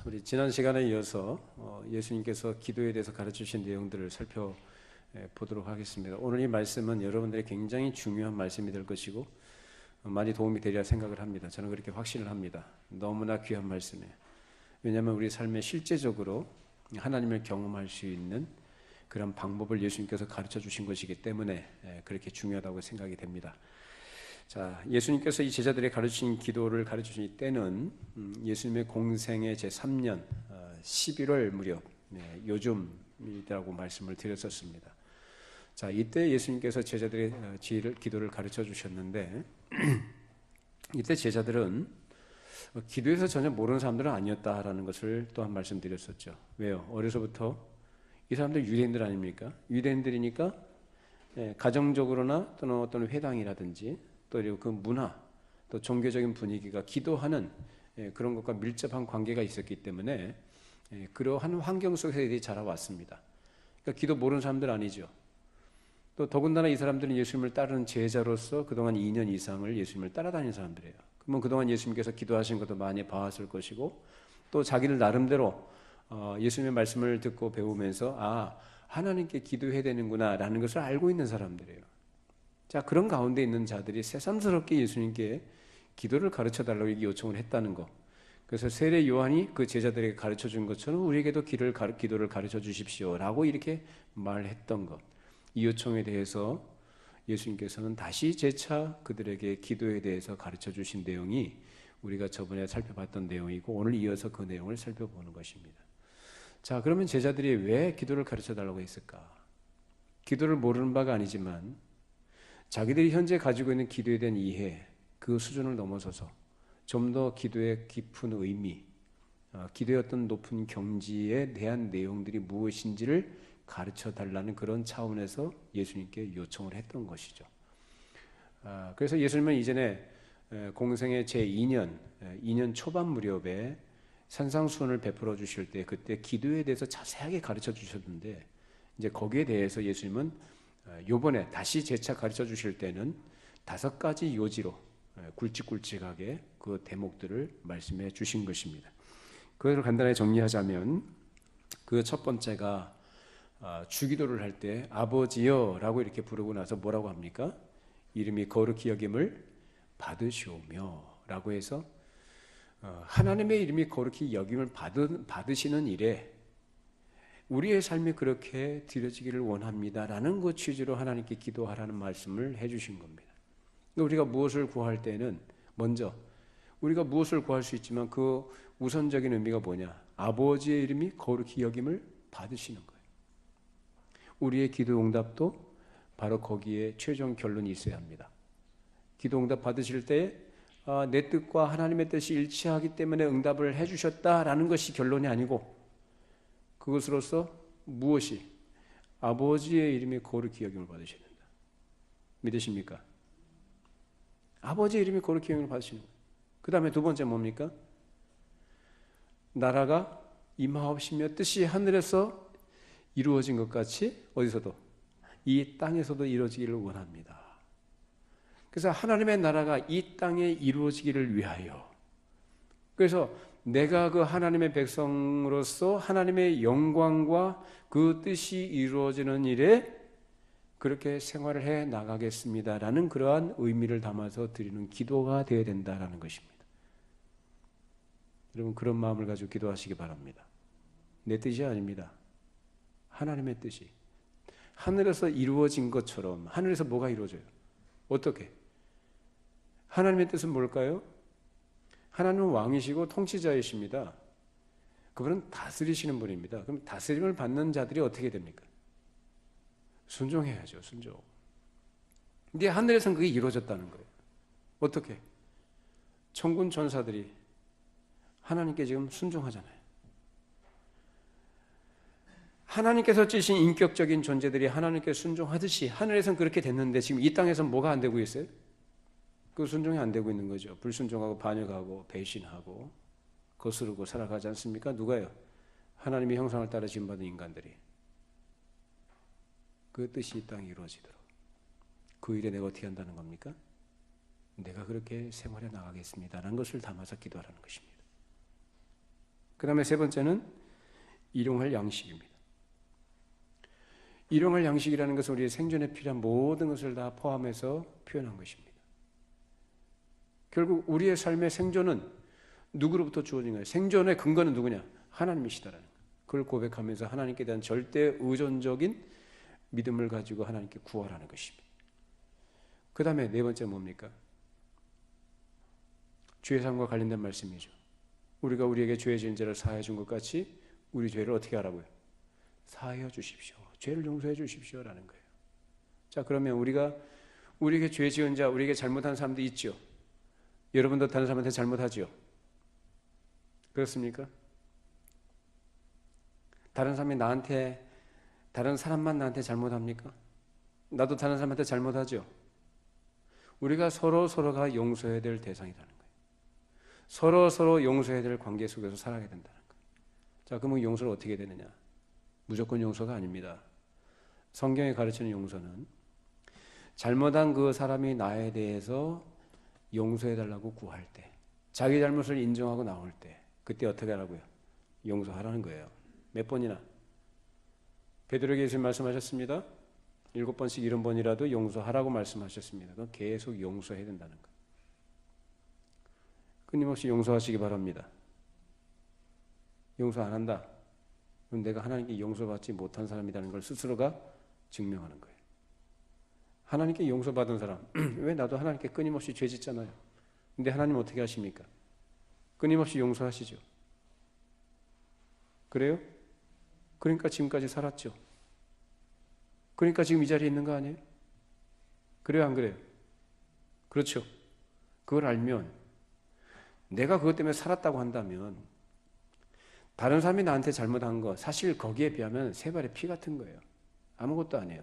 우리 지난 시간에 이어서 예수님께서 기도에 대해서 가르치신 내용들을 살펴보도록 하겠습니다. 오늘 이 말씀은 여러분들이 굉장히 중요한 말씀이 될 것이고 많이 도움이 되리라 생각을 합니다. 저는 그렇게 확신을 합니다. 너무나 귀한 말씀이에요. 왜냐하면 우리 삶에 실제적으로 하나님을 경험할 수 있는 그런 방법을 예수님께서 가르쳐 주신 것이기 때문에 그렇게 중요하다고 생각이 됩니다. 자, 예수님께서 이 제자들의 가르친 기도를 가르치신 때는 예수님의 공생의 제3년 11월 무렵 요즘이라고 말씀을 드렸었습니다. 자, 이때 예수님께서 제자들의 기도를 가르쳐 주셨는데 이때 제자들은 기도에서 전혀 모르는 사람들은 아니었다라는 것을 또한 말씀드렸었죠. 왜요? 어려서부터 이 사람들 유대인들 아닙니까? 유대인들이니까 가정적으로나 또는 어떤 회당이라든지 또 그 문화, 또 종교적인 분위기가 기도하는 그런 것과 밀접한 관계가 있었기 때문에 그러한 환경 속에서 이들이 자라왔습니다. 그러니까 기도 모르는 사람들 아니죠. 또 더군다나 이 사람들은 예수님을 따르는 제자로서 그동안 2년 이상을 예수님을 따라다닌 사람들이에요. 그러면 그동안 예수님께서 기도하신 것도 많이 봐왔을 것이고 또 자기들 나름대로 예수님의 말씀을 듣고 배우면서 하나님께 기도해야 되는구나 라는 것을 알고 있는 사람들이에요. 자, 그런 가운데 있는 자들이 새삼스럽게 예수님께 기도를 가르쳐달라고 요청을 했다는 것. 그래서 세례 요한이 그 제자들에게 가르쳐 준 것처럼 우리에게도 기도를 가르쳐 주십시오 라고 이렇게 말했던 것. 이 요청에 대해서 예수님께서는 다시 재차 그들에게 기도에 대해서 가르쳐 주신 내용이 우리가 저번에 살펴봤던 내용이고 오늘 이어서 그 내용을 살펴보는 것입니다. 자, 그러면 제자들이 왜 기도를 가르쳐 달라고 했을까? 기도를 모르는 바가 아니지만 자기들이 현재 가지고 있는 기도에 대한 이해, 그 수준을 넘어서서 좀 더 기도의 깊은 의미, 기도의 어떤 높은 경지에 대한 내용들이 무엇인지를 가르쳐 달라는 그런 차원에서 예수님께 요청을 했던 것이죠. 그래서 예수님은 이전에 공생의 제2년, 2년 초반 무렵에 산상수훈을 베풀어 주실 때 그때 기도에 대해서 자세하게 가르쳐 주셨는데 이제 거기에 대해서 예수님은 요번에 다시 재차 가르쳐 주실 때는 5가지 요지로 굵직굵직하게 그 대목들을 말씀해 주신 것입니다. 그것을 간단하게 정리하자면 그 첫 번째가 주기도를 할 때 아버지여 라고 이렇게 부르고 나서 뭐라고 합니까? 이름이 거룩히 여김을 받으시오며 라고 해서 하나님의 이름이 거룩히 여김을 받으시는 일에 우리의 삶이 그렇게 드려지기를 원합니다라는 그 취지로 하나님께 기도하라는 말씀을 해주신 겁니다. 우리가 무엇을 구할 때는 먼저 우리가 무엇을 구할 수 있지만 그 우선적인 의미가 뭐냐? 아버지의 이름이 거룩히 여김을 받으시는 거예요. 우리의 기도 응답도 바로 거기에 최종 결론이 있어야 합니다. 기도 응답 받으실 때 내 뜻과 하나님의 뜻이 일치하기 때문에 응답을 해주셨다라는 것이 결론이 아니고 그것으로서 무엇이 아버지의 이름이 거룩히 여김을 받으셔야 된다. 믿으십니까? 아버지의 이름이 거룩히 여김을 받으시는 거예요. 그 다음에 두 번째 뭡니까? 나라가 임하옵시며 뜻이 하늘에서 이루어진 것 같이 어디서도 이 땅에서도 이루어지기를 원합니다. 그래서 하나님의 나라가 이 땅에 이루어지기를 위하여 그래서 내가 그 하나님의 백성으로서 하나님의 영광과 그 뜻이 이루어지는 일에 그렇게 생활을 해 나가겠습니다라는 그러한 의미를 담아서 드리는 기도가 되어야 된다라는 것입니다. 여러분 그런 마음을 가지고 기도하시기 바랍니다. 내 뜻이 아닙니다. 하나님의 뜻이 하늘에서 이루어진 것처럼 하늘에서 뭐가 이루어져요? 어떻게? 하나님의 뜻은 뭘까요? 하나님은 왕이시고 통치자이십니다. 그분은 다스리시는 분입니다. 그럼 다스림을 받는 자들이 어떻게 됩니까? 순종해야죠. 순종. 근데 하늘에서는 그게 이루어졌다는 거예요. 어떻게? 천군 천사들이 하나님께 지금 순종하잖아요. 하나님께서 찌신 인격적인 존재들이 하나님께 순종하듯이 하늘에서는 그렇게 됐는데 지금 이 땅에서는 뭐가 안 되고 있어요? 그 순종이 안 되고 있는 거죠. 불순종하고 반역하고 배신하고 거스르고 살아가지 않습니까? 누가요? 하나님의 형상을 따라 지음받은 인간들이. 그 뜻이 이 땅에 이루어지도록. 그 일에 내가 어떻게 한다는 겁니까? 내가 그렇게 생활해 나가겠습니다라는 것을 담아서 기도하라는 것입니다. 그 다음에 세 번째는 일용할 양식입니다. 일용할 양식이라는 것은 우리의 생존에 필요한 모든 것을 다 포함해서 표현한 것입니다. 결국 우리의 삶의 생존은 누구로부터 주어진 거예요? 생존의 근거는 누구냐? 하나님이시다라는 거예요. 그걸 고백하면서 하나님께 대한 절대 의존적인 믿음을 가지고 하나님께 구하라는 것입니다. 그 다음에 네 번째 뭡니까? 죄 사함과 관련된 말씀이죠. 우리가 우리에게 죄 지은 죄를 사하여 준 것 같이 우리 죄를 어떻게 하라고요? 사하여 주십시오. 죄를 용서해 주십시오라는 거예요. 자, 그러면 우리에게 죄 지은 자, 우리에게 잘못한 사람도 있죠. 여러분도 다른 사람한테 잘못하죠. 그렇습니까? 다른 사람만 나한테 잘못합니까? 나도 다른 사람한테 잘못하죠. 우리가 서로가 용서해야 될 대상이라는 거예요. 서로 용서해야 될 관계 속에서 살아가야 된다는 거예요. 자, 그러면 용서를 어떻게 되느냐? 무조건 용서가 아닙니다. 성경이 가르치는 용서는 잘못한 그 사람이 나에 대해서 용서해달라고 구할 때, 자기 잘못을 인정하고 나올 때, 그때 어떻게 하라고요? 용서하라는 거예요. 몇 번이나? 베드로에게 예수님 말씀하셨습니다. 7번씩 70번이라도 용서하라고 말씀하셨습니다. 그건 계속 용서해야 된다는 거예요. 끊임없이 용서하시기 바랍니다. 용서 안 한다. 그럼 내가 하나님께 용서받지 못한 사람이라는 걸 스스로가 증명하는 거예요. 하나님께 용서받은 사람, 왜 나도 하나님께 끊임없이 죄 짓잖아요. 근데 하나님 어떻게 하십니까? 끊임없이 용서하시죠. 그래요? 그러니까 지금까지 살았죠. 그러니까 지금 이 자리에 있는 거 아니에요? 그래요, 안 그래요? 그렇죠. 그걸 알면 내가 그것 때문에 살았다고 한다면 다른 사람이 나한테 잘못한 거 사실 거기에 비하면 세 발의 피 같은 거예요. 아무것도 아니에요.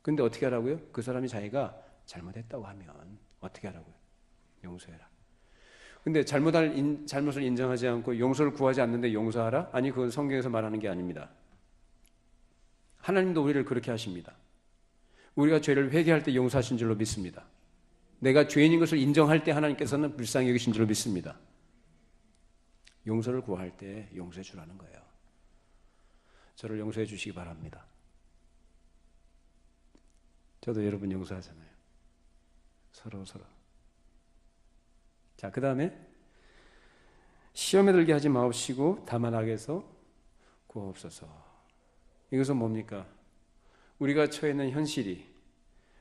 근데 어떻게 하라고요? 그 사람이 자기가 잘못했다고 하면 어떻게 하라고요? 용서해라. 근데 잘못을 인정하지 않고 용서를 구하지 않는데 용서하라? 아니, 그건 성경에서 말하는 게 아닙니다. 하나님도 우리를 그렇게 하십니다. 우리가 죄를 회개할 때 용서하신 줄로 믿습니다. 내가 죄인인 것을 인정할 때 하나님께서는 불쌍히 여기신 줄로 믿습니다. 용서를 구할 때 용서해 주라는 거예요. 저를 용서해 주시기 바랍니다. 저도 여러분 용서하잖아요. 서로. 자, 그 다음에 시험에 들게 하지 마옵시고 다만 악에서 구하옵소서. 이것은 뭡니까? 우리가 처해 있는 현실이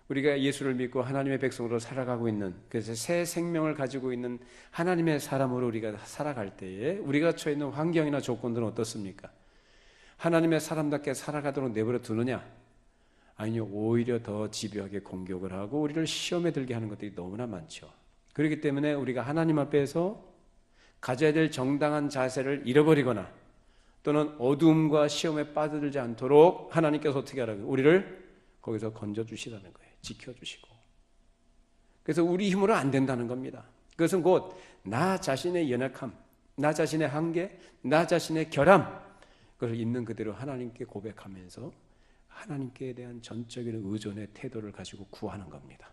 우리가 예수를 믿고 하나님의 백성으로 살아가고 있는, 그래서 새 생명을 가지고 있는 하나님의 사람으로 우리가 살아갈 때에 우리가 처해 있는 환경이나 조건들은 어떻습니까? 하나님의 사람답게 살아가도록 내버려 두느냐? 아니요, 오히려 더 집요하게 공격을 하고 우리를 시험에 들게 하는 것들이 너무나 많죠. 그렇기 때문에 우리가 하나님 앞에서 가져야 될 정당한 자세를 잃어버리거나 또는 어두움과 시험에 빠져들지 않도록 하나님께서 어떻게 하라고요? 우리를 거기서 건져주시라는 거예요. 지켜주시고. 그래서 우리 힘으로 안 된다는 겁니다. 그것은 곧 나 자신의 연약함, 나 자신의 한계, 나 자신의 결함, 그것을 있는 그대로 하나님께 고백하면서 하나님께 대한 전적인 의존의 태도를 가지고 구하는 겁니다.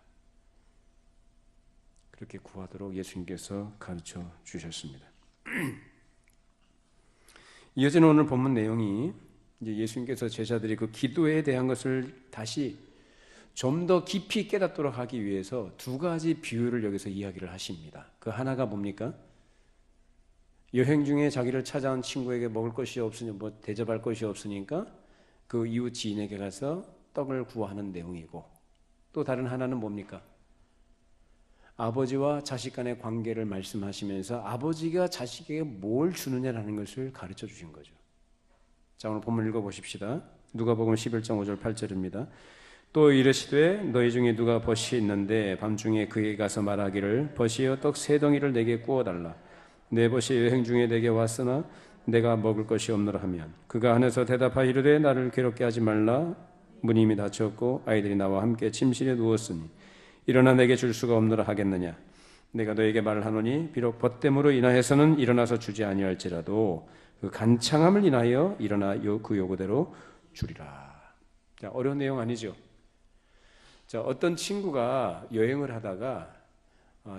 그렇게 구하도록 예수님께서 가르쳐 주셨습니다. 이어지는 오늘 본문 내용이 이제 예수님께서 제자들이 그 기도에 대한 것을 다시 좀 더 깊이 깨닫도록 하기 위해서 두 가지 비유를 여기서 이야기를 하십니다. 그 하나가 뭡니까? 여행 중에 자기를 찾아온 친구에게 먹을 것이 없으니 대접할 것이 없으니까 그 이웃 지인에게 가서 떡을 구하는 내용이고, 또 다른 하나는 뭡니까? 아버지와 자식 간의 관계를 말씀하시면서 아버지가 자식에게 뭘 주느냐라는 것을 가르쳐 주신 거죠. 자, 오늘 본문 읽어보십시다. 누가복음 11장 5절 8절입니다. 또 이르시되 너희 중에 누가 벗이 있는데 밤중에 그에게 가서 말하기를 벗이여 떡 3덩이를 내게 구워달라. 내 벗이 여행 중에 내게 왔으나 내가 먹을 것이 없노라 하면 그가 안에서 대답하여 이르되 나를 괴롭게 하지 말라. 문이 이미 닫혔고 아이들이 나와 함께 침실에 누웠으니 일어나 내게 줄 수가 없노라 하겠느냐. 내가 너에게 말을 하노니 비록 벗됨으로 인하여서는 일어나서 주지 아니할지라도 그 간창함을 인하여 일어나 그 요구대로 주리라. 자, 어려운 내용 아니죠? 자, 어떤 친구가 여행을 하다가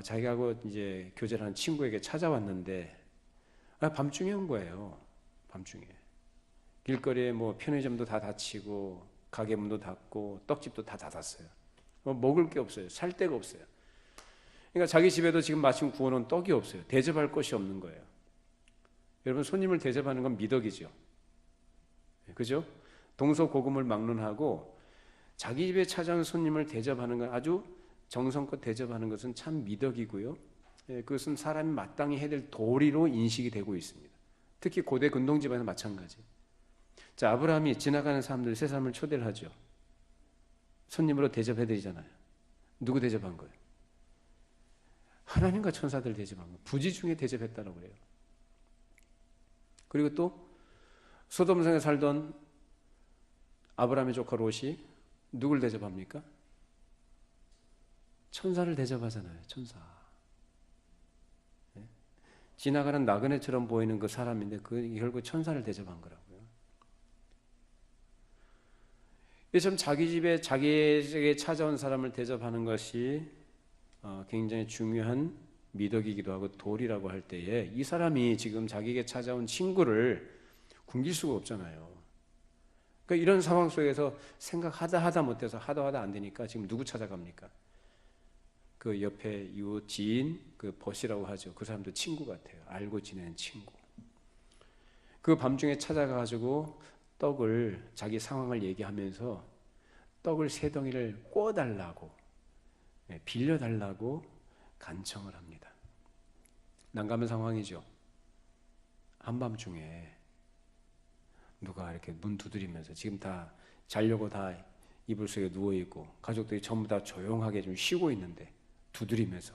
자기하고 이제 교제를 하는 친구에게 찾아왔는데 밤중에 온 거예요. 밤중에. 길거리에 뭐 편의점도 다 닫히고 가게 문도 닫고 떡집도 다 닫았어요. 먹을 게 없어요. 살 데가 없어요. 그러니까 자기 집에도 지금 마침 구워놓은 떡이 없어요. 대접할 것이 없는 거예요. 여러분, 손님을 대접하는 건 미덕이죠. 그죠? 동서고금을 막론하고 자기 집에 찾아온 손님을 대접하는 건, 아주 정성껏 대접하는 것은 참 미덕이고요. 그것은 사람이 마땅히 해야 될 도리로 인식이 되고 있습니다. 특히 고대 근동집안에서 마찬가지. 자, 아브라함이 지나가는 사람들, 세 사람을 초대를 하죠. 손님으로 대접해드리잖아요. 누구 대접한 거예요? 하나님과 천사들 대접한 거예요. 부지 중에 대접했다고 그래요. 그리고 또 소돔성에 살던 아브라함의 조카 롯이 누굴 대접합니까? 천사를 대접하잖아요. 천사. 네? 지나가는 나그네처럼 보이는 그 사람인데 그 결국 천사를 대접한 거라고요. 참 자기 집에 자기에게 찾아온 사람을 대접하는 것이 굉장히 중요한 미덕이기도 하고 도리라고 할 때에, 이 사람이 지금 자기에게 찾아온 친구를 굶길 수가 없잖아요. 그러니까 이런 상황 속에서 생각하다 못해서 하다 안 되니까 지금 누구 찾아갑니까? 그 옆에 이웃 지인, 그 벗이라고 하죠. 그 사람도 친구 같아요. 알고 지내는 친구. 그 밤중에 찾아가가지고 떡을, 자기 상황을 얘기하면서 떡을 세 덩이를 꿔달라고, 빌려달라고 간청을 합니다. 난감한 상황이죠. 한밤중에 누가 이렇게 문 두드리면서, 지금 다 자려고 다 이불 속에 누워있고 가족들이 전부 다 조용하게 좀 쉬고 있는데 두드리면서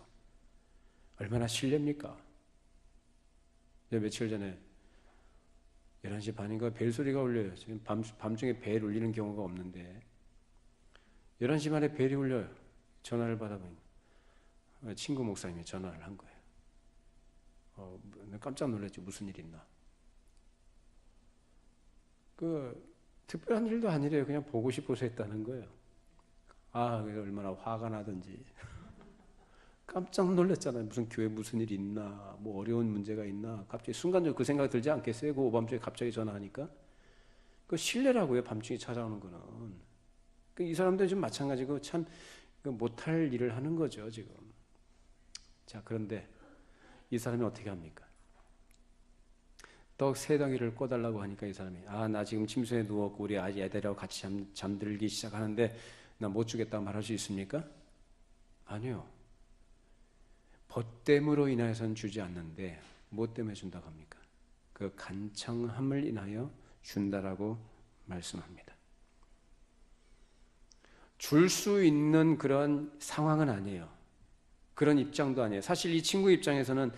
얼마나 실례입니까? 며칠 전에 11시 반인가 벨소리가 울려요. 지금 밤중에 벨 울리는 경우가 없는데 11시 만에 벨이 울려요. 전화를 받아보니 친구 목사님이 전화를 한 거예요. 깜짝 놀랐죠. 무슨 일 있나? 특별한 일도 아니래요. 그냥 보고 싶어서 했다는 거예요. 그래서 얼마나 화가 나든지. 깜짝 놀랐잖아요. 무슨 교회 무슨 일 있나, 뭐 어려운 문제가 있나. 갑자기 순간적으로 그 생각 들지 않겠어요? 그 오밤중에 갑자기 전화하니까. 그 신뢰라고요. 밤중에 찾아오는 거는. 이 사람들은 좀 마찬가지고 참 못할 일을 하는 거죠, 지금. 자, 그런데 이 사람이 어떻게 합니까? 떡 세 덩이를 꿔달라고 하니까 이 사람이, 나 지금 침소에 누웠고 우리 아이 애들하고 같이 잠들기 시작하는데 나 못 주겠다 말할 수 있습니까? 아니요. 벗됨으로 인하여서는 주지 않는데 뭐 때문에 준다고 합니까? 그 간청함을 인하여 준다라고 말씀합니다. 줄 수 있는 그런 상황은 아니에요. 그런 입장도 아니에요. 사실 이 친구 입장에서는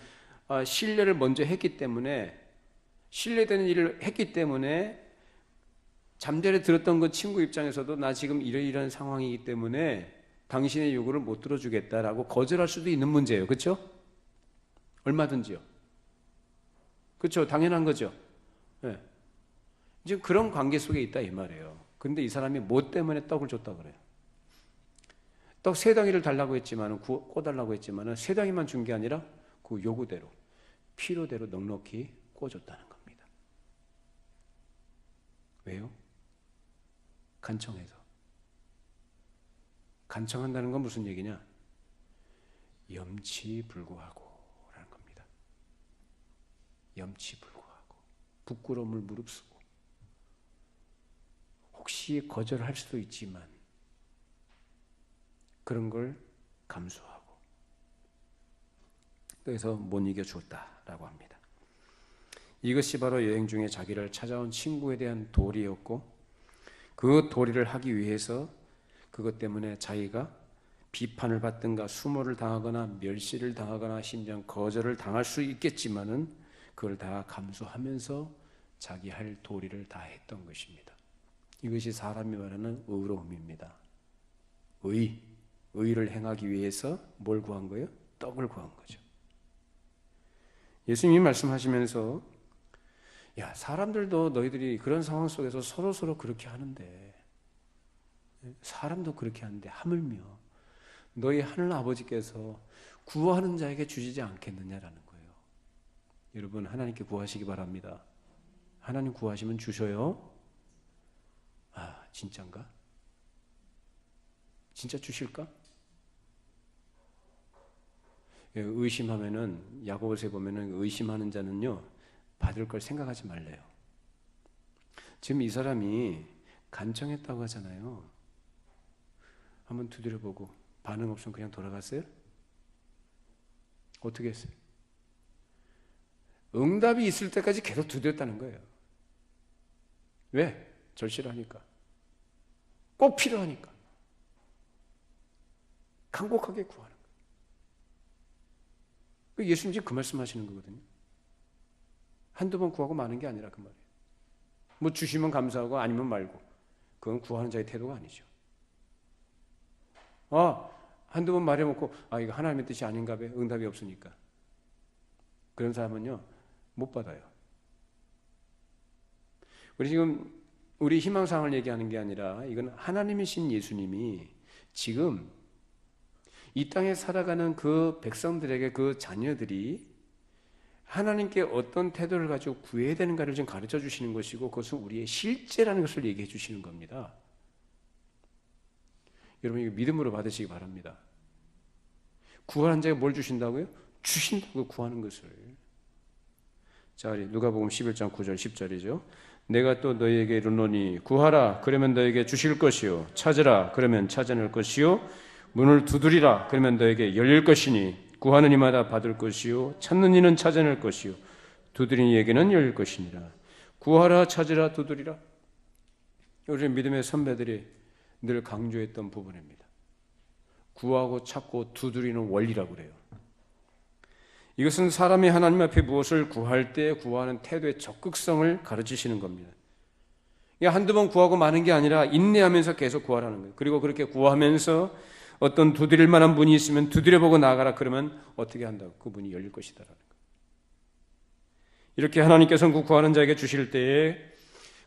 신뢰를 먼저 했기 때문에, 신뢰되는 일을 했기 때문에 잠자리에 들었던 그 친구 입장에서도 나 지금 이런 상황이기 때문에 당신의 요구를 못 들어주겠다라고 거절할 수도 있는 문제예요. 그렇죠? 얼마든지요. 그렇죠? 당연한 거죠. 네. 이제 그런 관계 속에 있다 이 말이에요. 근데 이 사람이 뭐 때문에 떡을 줬다 그래요? 떡 세 덩이를 달라고 했지만, 꿔달라고 했지만 세 덩이만 준 게 아니라 그 요구대로, 필요대로 넉넉히 꿔줬다는 겁니다. 왜요? 간청해서. 간청한다는 건 무슨 얘기냐? 염치불구하고 라는 겁니다. 염치불구하고, 부끄러움을 무릅쓰고, 혹시 거절할 수도 있지만 그런 걸 감수하고, 그래서 못 이겨줬다라고 합니다. 이것이 바로 여행 중에 자기를 찾아온 친구에 대한 도리였고, 그 도리를 하기 위해서 그것 때문에 자기가 비판을 받든가 수모를 당하거나 멸시를 당하거나 심지어 거절을 당할 수 있겠지만은 그걸 다 감수하면서 자기 할 도리를 다 했던 것입니다. 이것이 사람이 말하는 의로움입니다. 의를 행하기 위해서 뭘 구한 거예요? 떡을 구한 거죠. 예수님이 말씀하시면서, 야, 사람들도 너희들이 그런 상황 속에서 서로 그렇게 하는데, 사람도 그렇게 하는데 하물며 너희 하늘 아버지께서 구하는 자에게 주시지 않겠느냐라는 거예요. 여러분 하나님께 구하시기 바랍니다. 하나님 구하시면 주셔요. 아, 진짠가? 진짜 주실까? 의심하면은 야고보서에 보면은 의심하는 자는요 받을 걸 생각하지 말래요. 지금 이 사람이 간청했다고 하잖아요. 한번 두드려보고 반응 없으면 그냥 돌아갔어요? 어떻게 했어요? 응답이 있을 때까지 계속 두드렸다는 거예요. 왜? 절실하니까. 꼭 필요하니까. 간곡하게 구하는 거예요. 예수님 지금 그 말씀하시는 거거든요. 한두 번 구하고 마는 게 아니라 그 말이에요. 뭐 주시면 감사하고 아니면 말고. 그건 구하는 자의 태도가 아니죠. 한두 번 말해놓고 이거 하나님의 뜻이 아닌가 봐. 응답이 없으니까. 그런 사람은요 못 받아요. 우리 희망사항을 얘기하는 게 아니라 이건 하나님이신 예수님이 지금 이 땅에 살아가는 그 백성들에게 그 자녀들이 하나님께 어떤 태도를 가지고 구해야 되는가를 좀 가르쳐 주시는 것이고 그것은 우리의 실제라는 것을 얘기해 주시는 겁니다. 여러분 이거 믿음으로 받으시기 바랍니다. 구하는 자에게 뭘 주신다고요? 주신다고 구하는 것을. 자, 누가복음 11장 9절 10절이죠. 내가 또 너희에게 이르노니 구하라 그러면 너희에게 주실 것이요 찾으라 그러면 찾아낼 것이요 문을 두드리라 그러면 너희에게 열릴 것이니 구하는 이마다 받을 것이요 찾는 이는 찾아낼 것이요 두드리는 이에게는 열릴 것이니라. 구하라 찾으라 두드리라. 우리 믿음의 선배들이 늘 강조했던 부분입니다. 구하고 찾고 두드리는 원리라고 그래요. 이것은 사람이 하나님 앞에 무엇을 구할 때 구하는 태도의 적극성을 가르치시는 겁니다. 한두 번 구하고 마는 게 아니라 인내하면서 계속 구하라는 거예요. 그리고 그렇게 구하면서 어떤 두드릴 만한 문이 있으면 두드려보고 나가라 그러면 어떻게 한다고? 그 문이 열릴 것이다라는 거예요. 이렇게 하나님께서 구하는 자에게 주실 때에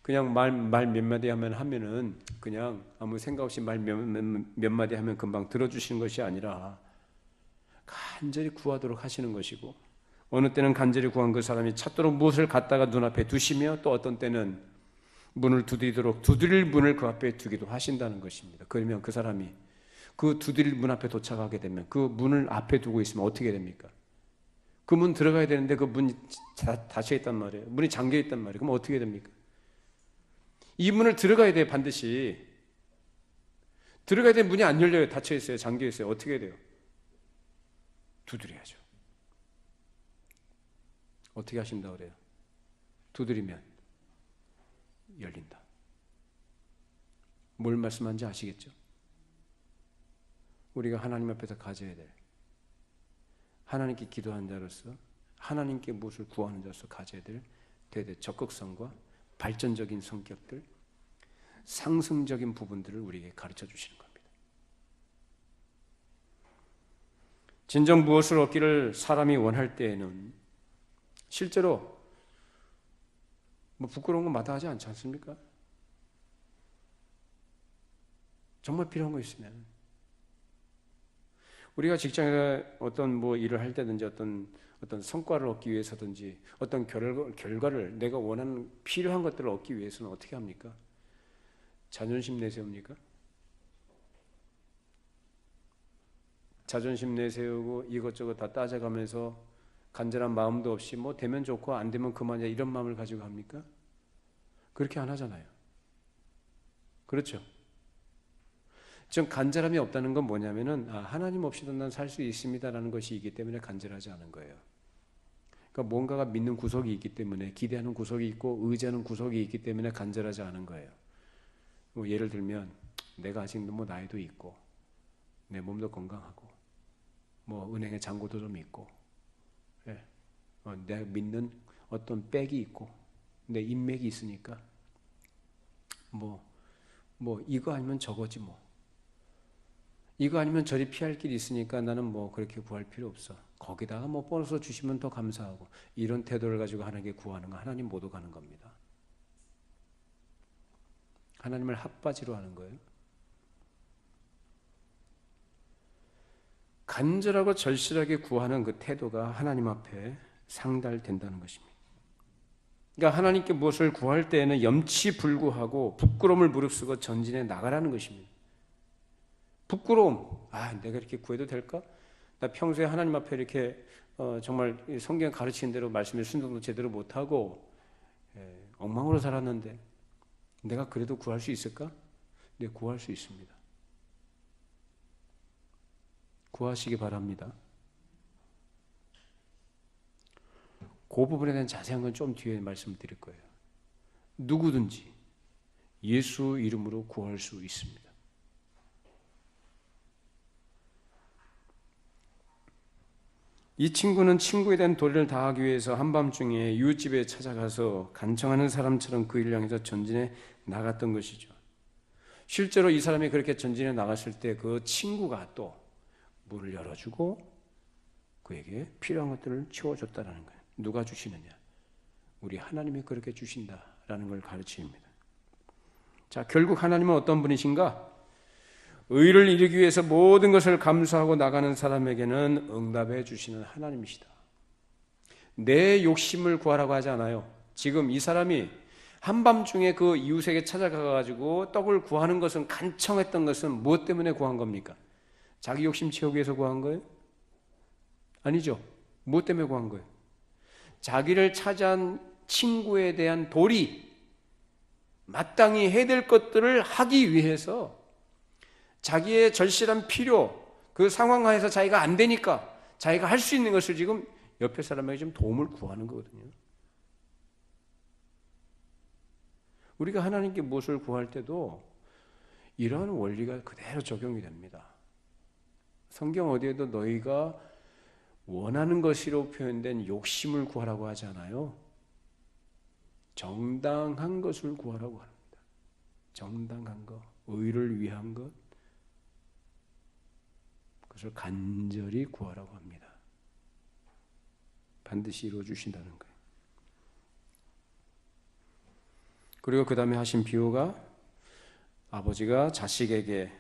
그냥 말 몇 마디 하면은 그냥 아무 생각 없이 말 몇 마디 하면 금방 들어주시는 것이 아니라 간절히 구하도록 하시는 것이고 어느 때는 간절히 구한 그 사람이 찾도록 무엇을 갖다가 눈앞에 두시며 또 어떤 때는 문을 두드리도록 두드릴 문을 그 앞에 두기도 하신다는 것입니다. 그러면 그 사람이 그 두드릴 문 앞에 도착하게 되면 그 문을 앞에 두고 있으면 어떻게 됩니까? 그 문 들어가야 되는데 그 문이 닫혀 있단 말이에요. 문이 잠겨 있단 말이에요. 그럼 어떻게 됩니까? 이 문을 들어가야 돼요. 반드시. 들어가야 되는 문이 안 열려요. 닫혀 있어요. 잠겨 있어요. 어떻게 돼요? 두드려야죠. 어떻게 하신다고 그래요? 두드리면 열린다. 뭘 말씀하는지 아시겠죠? 우리가 하나님 앞에서 가져야 될 하나님께 기도하는 자로서 하나님께 무엇을 구하는 자로서 가져야 될 대대 적극성과 발전적인 성격들, 상승적인 부분들을 우리에게 가르쳐 주시는 겁니다. 진정 무엇을 얻기를 사람이 원할 때에는 실제로 부끄러운 거 마다하지 않지 않습니까? 정말 필요한 거 있으면 우리가 직장에서 어떤 일을 할 때든지 어떤 성과를 얻기 위해서든지 어떤 결과를 내가 원하는 필요한 것들을 얻기 위해서는 어떻게 합니까? 자존심 내세웁니까? 자존심 내세우고 이것저것 다 따져가면서 간절한 마음도 없이 되면 좋고 안 되면 그만이야 이런 마음을 가지고 합니까? 그렇게 안 하잖아요. 그렇죠? 좀 간절함이 없다는 건 뭐냐면은 하나님 없이도 난 살 수 있습니다라는 것이기 때문에 간절하지 않은 거예요. 그러니까 뭔가가 믿는 구석이 있기 때문에 기대하는 구석이 있고 의지하는 구석이 있기 때문에 간절하지 않은 거예요. 예를 들면 내가 아직 나이도 있고 내 몸도 건강하고 은행에 잔고도 좀 있고 내가 믿는 어떤 백이 있고 내 인맥이 있으니까 이거 아니면 저거지 이거 아니면 저리 피할 길이 있으니까 나는 그렇게 구할 필요 없어. 거기다가 보너스 주시면 더 감사하고 이런 태도를 가지고 하나님께 구하는 건 하나님 못 오가는 겁니다. 하나님을 핫바지로 하는 거예요. 간절하고 절실하게 구하는 그 태도가 하나님 앞에 상달된다는 것입니다. 그러니까 하나님께 무엇을 구할 때에는 염치불구하고 부끄러움을 무릅쓰고 전진해 나가라는 것입니다. 부끄러움, 내가 이렇게 구해도 될까? 나 평소에 하나님 앞에 이렇게 정말 성경 가르치는 대로 말씀을 순종도 제대로 못하고 엉망으로 살았는데 내가 그래도 구할 수 있을까? 네, 구할 수 있습니다. 구하시기 바랍니다. 그 부분에 대한 자세한 건 좀 뒤에 말씀드릴 거예요. 누구든지 예수 이름으로 구할 수 있습니다. 이 친구는 친구에 대한 도리를 다하기 위해서 한밤중에 이웃집에 찾아가서 간청하는 사람처럼 그 일을 향해서 전진해 나갔던 것이죠. 실제로 이 사람이 그렇게 전진해 나갔을 때 그 친구가 또 문을 열어주고 그에게 필요한 것들을 채워줬다는 거예요. 누가 주시느냐? 우리 하나님이 그렇게 주신다라는 걸 가르칩니다. 자, 결국 하나님은 어떤 분이신가? 의를 이루기 위해서 모든 것을 감수하고 나가는 사람에게는 응답해 주시는 하나님이시다. 내 욕심을 구하라고 하지 않아요. 지금 이 사람이 한밤중에 그 이웃에게 찾아가가지고 떡을 구하는 것은, 간청했던 것은 무엇 때문에 구한 겁니까? 자기 욕심 채우기 위해서 구한 거예요? 아니죠. 무엇 때문에 구한 거예요? 자기를 찾아온 친구에 대한 도리, 마땅히 해야 될 것들을 하기 위해서 자기의 절실한 필요, 그 상황 하에서 자기가 안 되니까 자기가 할 수 있는 것을 지금 옆에 사람에게 좀 도움을 구하는 거거든요. 우리가 하나님께 무엇을 구할 때도 이러한 원리가 그대로 적용이 됩니다. 성경 어디에도 너희가 원하는 것으로 표현된 욕심을 구하라고 하지 않아요. 정당한 것을 구하라고 합니다. 정당한 것, 의를 위한 것, 그것을 간절히 구하라고 합니다. 반드시 이루어 주신다는 거예요. 그리고 그 다음에 하신 비유가 아버지가 자식에게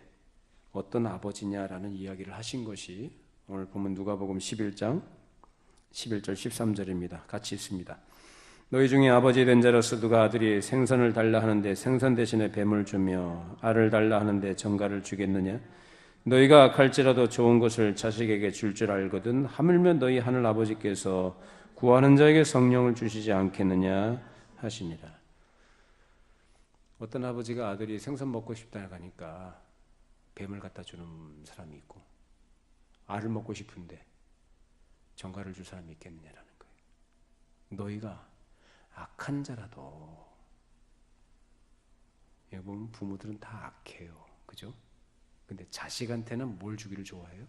어떤 아버지냐라는 이야기를 하신 것이 오늘 보면 누가복음 11장 11절 13절입니다. 같이 읽습니다. 너희 중에 아버지 된 자로서 누가 아들이 생선을 달라 하는데 생선 대신에 뱀을 주며 알을 달라 하는데 정갈을 주겠느냐? 너희가 악할지라도 좋은 것을 자식에게 줄 줄 알거든 하물며 너희 하늘 아버지께서 구하는 자에게 성령을 주시지 않겠느냐 하시니라. 어떤 아버지가 아들이 생선 먹고 싶다 하니까 뱀을 갖다 주는 사람이 있고, 알을 먹고 싶은데 정갈을 줄 사람이 있겠느냐라는 거예요. 너희가 악한 자라도, 여기 보면 부모들은 다 악해요. 그죠? 근데 자식한테는 뭘 주기를 좋아해요?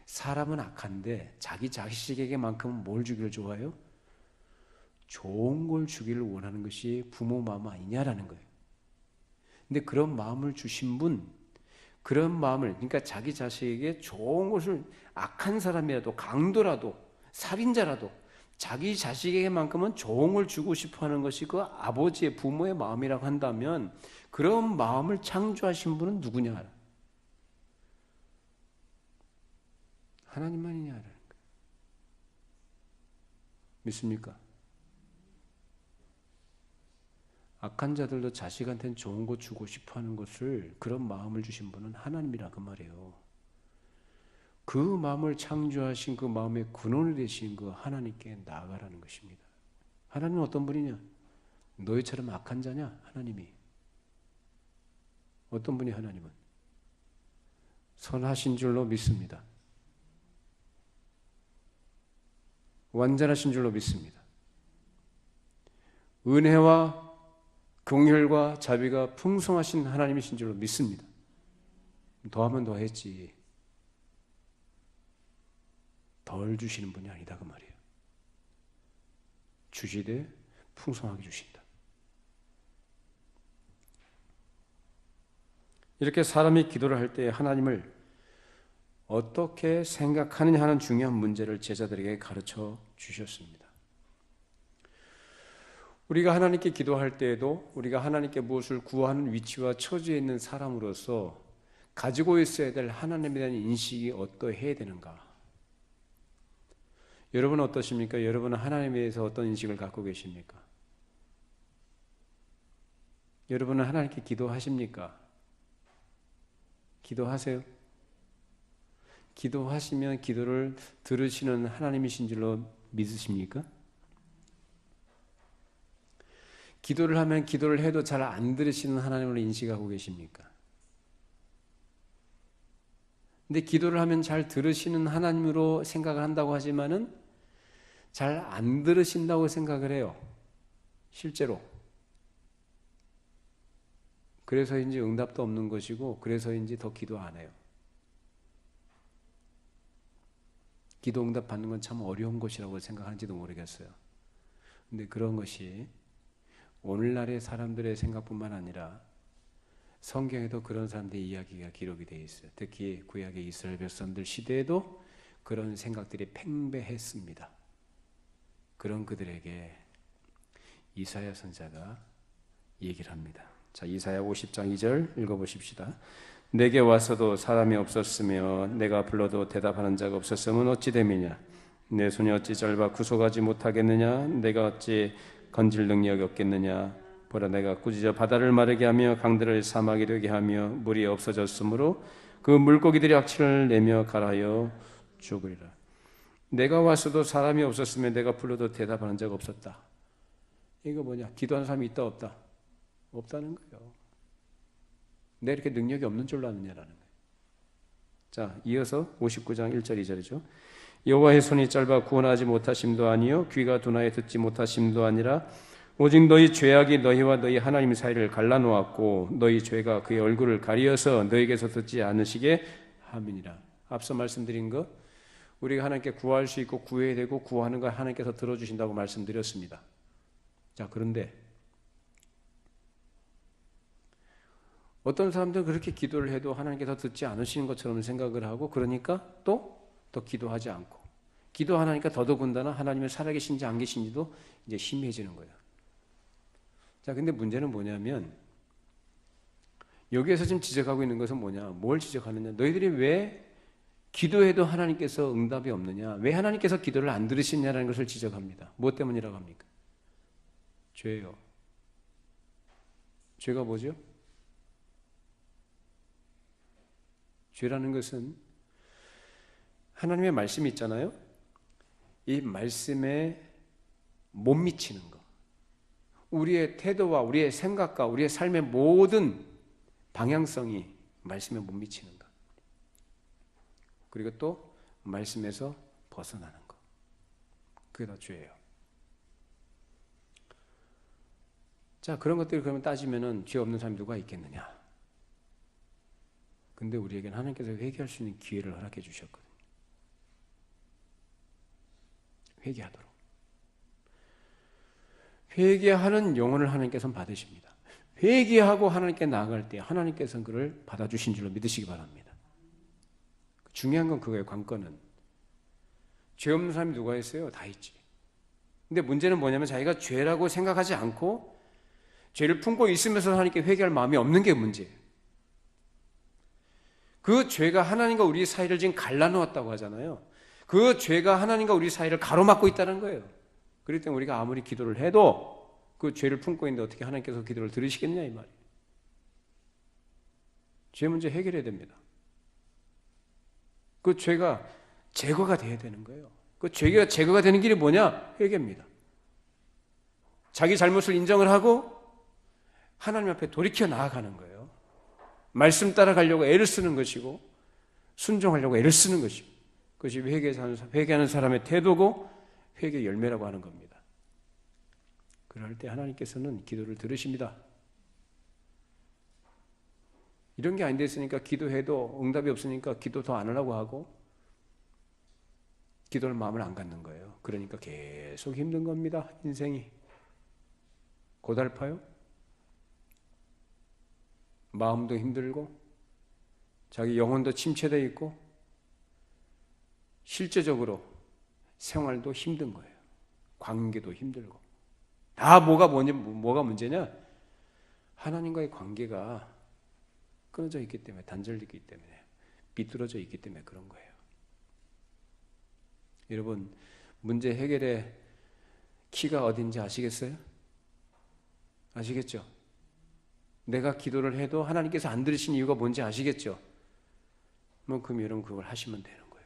사람은 악한데 자기 자식에게만큼은 뭘 주기를 좋아해요? 좋은 걸 주기를 원하는 것이 부모 마음 아니냐라는 거예요. 근데 그런 마음을 주신 분, 그런 마음을, 그러니까 자기 자식에게 좋은 것을, 악한 사람이라도 강도라도 살인자라도 자기 자식에게만큼은 좋은 걸 주고 싶어하는 것이 그 아버지의, 부모의 마음이라고 한다면 그런 마음을 창조하신 분은 누구냐? 하나님만이냐라는 거예요. 믿습니까? 악한 자들도 자식한테는 좋은 거 주고 싶어하는 것을, 그런 마음을 주신 분은 하나님이라 그 말이에요. 그 마음을 창조하신, 그 마음의 근원이 되신 그 하나님께 나아가라는 것입니다. 하나님은 어떤 분이냐? 너희처럼 악한 자냐? 하나님이. 어떤 분이 하나님은? 선하신 줄로 믿습니다. 완전하신 줄로 믿습니다. 은혜와 긍휼과 자비가 풍성하신 하나님이신 줄로 믿습니다. 더하면 더했지 덜 주시는 분이 아니다 그 말이에요. 주시되 풍성하게 주신다. 이렇게 사람이 기도를 할 때 하나님을 어떻게 생각하느냐 하는 중요한 문제를 제자들에게 가르쳐 주셨습니다. 우리가 하나님께 기도할 때에도 우리가 하나님께 무엇을 구하는 위치와 처지에 있는 사람으로서 가지고 있어야 될 하나님에 대한 인식이 어떠해야 되는가? 여러분은 어떠십니까? 여러분은 하나님에 대해서 어떤 인식을 갖고 계십니까? 여러분은 하나님께 기도하십니까? 기도하세요? 기도하시면 기도를 들으시는 하나님이신 줄로 믿으십니까? 기도를 하면 기도를 해도 잘 안 들으시는 하나님을 인식하고 계십니까? 근데 기도를 하면 잘 들으시는 하나님으로 생각을 한다고 하지만은 잘 안 들으신다고 생각을 해요. 실제로. 그래서인지 응답도 없는 것이고 그래서인지 더 기도 안 해요. 기도 응답 받는 건 참 어려운 것이라고 생각하는지도 모르겠어요. 근데 그런 것이 오늘날의 사람들의 생각뿐만 아니라 성경에도 그런 사람들의 이야기가 기록이 되어 있어요. 특히 구약의 이스라엘 백성들 시대에도 그런 생각들이 팽배했습니다. 그런 그들에게 이사야 선지자가 얘기를 합니다. 자, 이사야 50장 2절 읽어보십시다. 내게 와서도 사람이 없었으며 내가 불러도 대답하는 자가 없었으면 어찌 됨이냐. 내 손이 어찌 짧아 구속하지 못하겠느냐. 내가 어찌 건질 능력이 없겠느냐. 보라, 내가 꾸짖어 바다를 마르게 하며 강들을 사막이 되게 하며 물이 없어졌으므로 그 물고기들이 악취를 내며 가라하여 죽으리라. 내가 와서도 사람이 없었으면 내가 불러도 대답하는 자가 없었다. 이거 뭐냐? 기도하는 사람이 있다 없다? 없다는 거예요. 내가 이렇게 능력이 없는 줄로 아느냐라는 거예요. 자, 이어서 59장 1절 2절이죠. 여호와의 손이 짧아 구원하지 못하심도 아니요 귀가 둔하여 듣지 못하심도 아니라 오직 너희 죄악이 너희와 너희 하나님 사이를 갈라놓았고 너희 죄가 그의 얼굴을 가리어서 너희에게서 듣지 않으시게 함이니라. 앞서 말씀드린 것, 우리가 하나님께 구할 수 있고 구해야 되고 구하는 걸 하나님께서 들어주신다고 말씀드렸습니다. 자, 그런데 어떤 사람들은 그렇게 기도를 해도 하나님께서 듣지 않으시는 것처럼 생각을 하고 그러니까 또 더 기도하지 않고 기도하니까 더더군다나 하나님의 살아계신지 안 계신지도 이제 희미해지는 거예요. 자, 근데 문제는 뭐냐면 여기에서 지금 지적하고 있는 것은 뭐냐? 뭘 지적하느냐? 너희들이 왜 기도해도 하나님께서 응답이 없느냐? 왜 하나님께서 기도를 안 들으시냐라는 것을 지적합니다. 무엇 때문이라고 합니까? 죄예요. 죄가 뭐죠? 죄라는 것은 하나님의 말씀이 있잖아요. 이 말씀에 못 미치는 것. 우리의 태도와 우리의 생각과 우리의 삶의 모든 방향성이 말씀에 못 미치는 것. 그리고 또 말씀에서 벗어나는 것. 그게 다 죄예요. 자, 그런 것들을 그러면 따지면은 죄 없는 사람이 누가 있겠느냐? 근데 우리에게는 하나님께서 회개할 수 있는 기회를 허락해 주셨거든요. 회개하도록. 회개하는 영혼을 하나님께서는 받으십니다. 회개하고 하나님께 나아갈 때 하나님께서는 그를 받아주신 줄로 믿으시기 바랍니다. 중요한 건 그거예요. 관건은. 죄 없는 사람이 누가 있어요? 다 있지. 근데 문제는 뭐냐면 자기가 죄라고 생각하지 않고 죄를 품고 있으면서 하나님께 회개할 마음이 없는 게 문제예요. 그 죄가 하나님과 우리 사이를 지금 갈라놓았다고 하잖아요. 그 죄가 하나님과 우리 사이를 가로막고 있다는 거예요. 그렇기 때문에 우리가 아무리 기도를 해도 그 죄를 품고 있는데 어떻게 하나님께서 기도를 들으시겠냐 이 말이에요. 죄 문제 해결해야 됩니다. 그 죄가 제거가 돼야 되는 거예요. 그 죄가 제거가 되는 길이 뭐냐? 회개입니다. 자기 잘못을 인정을 하고 하나님 앞에 돌이켜 나아가는 거예요. 말씀 따라가려고 애를 쓰는 것이고 순종하려고 애를 쓰는 것이고 그것이 회개하는 사람의 태도고 회개 열매라고 하는 겁니다. 그럴 때 하나님께서는 기도를 들으십니다. 이런 게 안 됐으니까 기도해도 응답이 없으니까 기도 더 안 하려고 하고 기도할 마음을 안 갖는 거예요. 그러니까 계속 힘든 겁니다. 인생이. 고달파요. 마음도 힘들고 자기 영혼도 침체되어 있고 실제적으로 생활도 힘든 거예요. 관계도 힘들고. 다 뭐가 문제냐? 하나님과의 관계가 끊어져 있기 때문에, 단절되기 때문에, 비뚤어져 있기 때문에 그런 거예요. 여러분, 문제 해결의 키가 어딘지 아시겠어요? 아시겠죠? 내가 기도를 해도 하나님께서 안 들으신 이유가 뭔지 아시겠죠? 그럼 여러분 그걸 하시면 되는 거예요.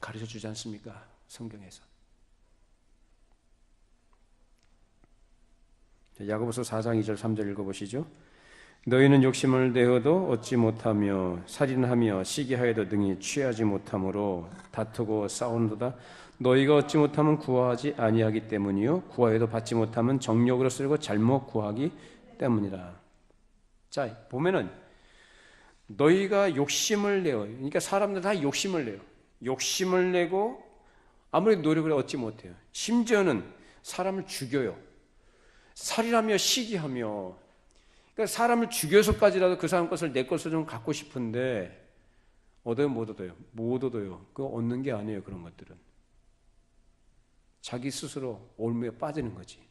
가르쳐 주지 않습니까? 성경에서. 야고보서 4장 2절 3절 읽어보시죠. 너희는 욕심을 내어도 얻지 못하며 살인하며 시기하여도 능히 취하지 못하므로 다투고 싸우는도다. 너희가 얻지 못하면 구하지 아니하기 때문이요 구하여도 받지 못하면 정욕으로 쓰고 잘못 구하기 때문이라. 자, 보면은 너희가 욕심을 내어, 그러니까 사람들 다 욕심을 내요. 욕심을 내고 아무리 노력을 얻지 못해요. 심지어는 사람을 죽여요. 살인하며 시기하며, 그러니까 사람을 죽여서까지라도 그 사람 것을 내 것을 좀 갖고 싶은데 얻어요, 못 얻어요? 못 얻어요. 그거 얻는 게 아니에요. 그런 것들은 자기 스스로 올무에 빠지는 거지.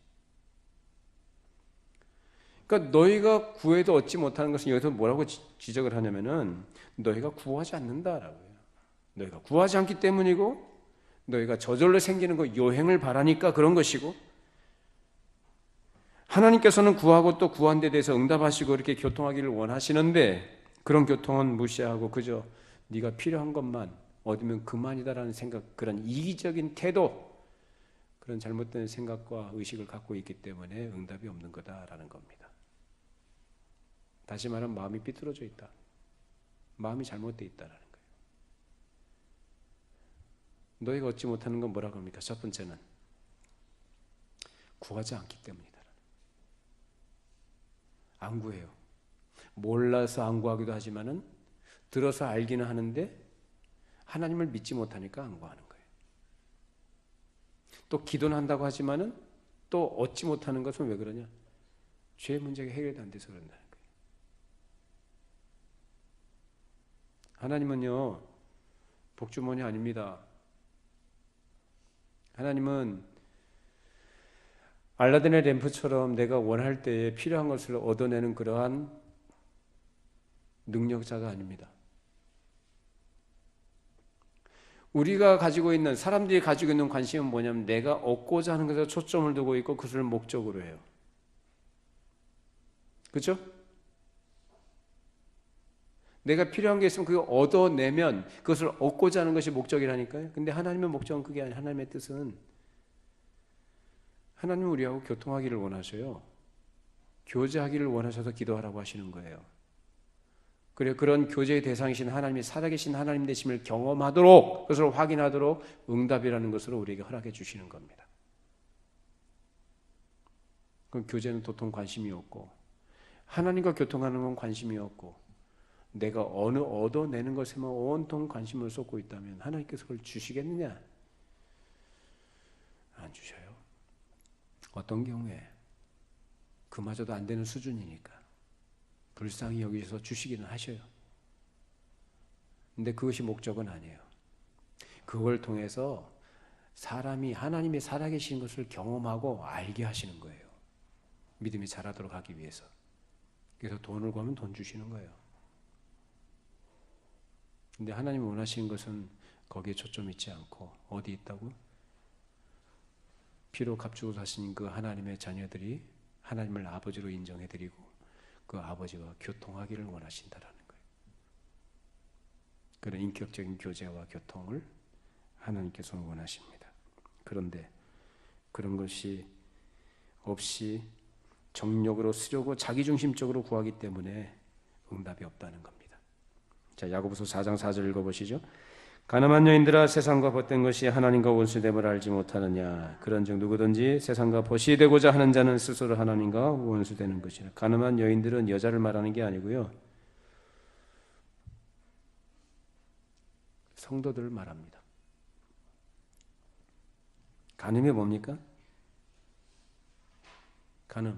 그러니까 너희가 구해도 얻지 못하는 것은 여기서 뭐라고 지적을 하냐면은 너희가 구하지 않는다라고요. 너희가 구하지 않기 때문이고, 너희가 저절로 생기는 거 요행을 바라니까 그런 것이고, 하나님께서는 구하고 또 구한 데 대해서 응답하시고 이렇게 교통하기를 원하시는데 그런 교통은 무시하고 그저 네가 필요한 것만 얻으면 그만이다라는 생각, 그런 이기적인 태도, 그런 잘못된 생각과 의식을 갖고 있기 때문에 응답이 없는 거다라는 겁니다. 다시 말하면 마음이 삐뚤어져 있다. 마음이 잘못되어 있다라는 거예요. 너희가 얻지 못하는 건 뭐라고 합니까? 첫 번째는 구하지 않기 때문이다. 안 구해요. 몰라서 안 구하기도 하지만은 들어서 알기는 하는데 하나님을 믿지 못하니까 안 구하는 거예요. 또 기도는 한다고 하지만은 또 얻지 못하는 것은 왜 그러냐? 죄의 문제가 해결이 안 돼서 그런다는 거예요. 하나님은요, 복주머니 아닙니다. 하나님은 알라딘의 램프처럼 내가 원할 때에 필요한 것을 얻어내는 그러한 능력자가 아닙니다. 우리가 가지고 있는, 사람들이 가지고 있는 관심은 뭐냐면 내가 얻고자 하는 것에 초점을 두고 있고 그것을 목적으로 해요. 그렇죠? 내가 필요한 게 있으면 그거 얻어내면 그것을 얻고자 하는 것이 목적이라니까요. 근데 하나님의 목적은 그게 아니에요. 하나님의 뜻은 하나님은 우리하고 교통하기를 원하셔요. 교제하기를 원하셔서 기도하라고 하시는 거예요. 그래, 그런 교제의 대상이신 하나님이 살아계신 하나님 되심을 경험하도록, 그것을 확인하도록 응답이라는 것으로 우리에게 허락해 주시는 겁니다. 그럼 교제는 도통 관심이 없고, 하나님과 교통하는 건 관심이 없고, 내가 어느 얻어내는 것에만 온통 관심을 쏟고 있다면 하나님께서 그걸 주시겠느냐? 안 주셔요. 어떤 경우에 그마저도 안 되는 수준이니까 불쌍히 여기셔서 주시기는 하셔요. 근데 그것이 목적은 아니에요. 그걸 통해서 사람이 하나님이 살아계신 것을 경험하고 알게 하시는 거예요. 믿음이 자라도록 하기 위해서. 그래서 돈을 구하면 돈 주시는 거예요. 근데 하나님이 원하시는 것은 거기에 초점 있지 않고 어디 있다고? 피로 값주고 사신 그 하나님의 자녀들이 하나님을 아버지로 인정해드리고 그 아버지와 교통하기를 원하신다라는 거예요. 그런 인격적인 교제와 교통을 하나님께서는 원하십니다. 그런데 그런 것이 없이 정욕으로 쓰려고 자기중심적으로 구하기 때문에 응답이 없다는 겁니다. 자, 야고보서 4장 4절 읽어보시죠. 가늠한 여인들아, 세상과 벗된 것이 하나님과 원수됨을 알지 못하느냐? 그런즉 누구든지 세상과 벗이 되고자 하는 자는 스스로 하나님과 원수되는 것이라. 가늠한 여인들은 여자를 말하는 게 아니고요, 성도들을 말합니다. 간음이 뭡니까? 간음,